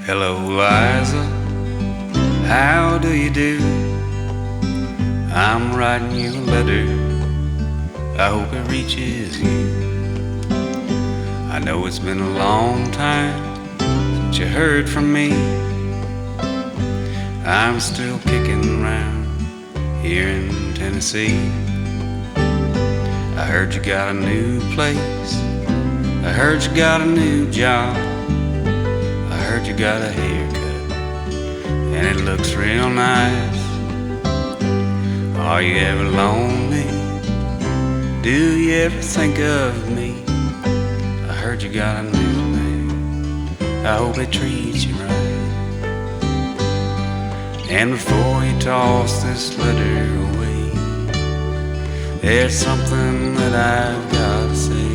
Hello, Liza, how do you do? I'm writing you a letter, I hope it reaches you. I know it's been a long time since you heard from me. I'm still kicking around here in Tennessee. I heard you got a new place, I heard you got a new job, I heard you got a haircut and it looks real nice. Are you ever lonely? Do you ever think of me? I heard you got a new man, I hope it treats you right. And before you toss this letter away, there's something that I've got to say.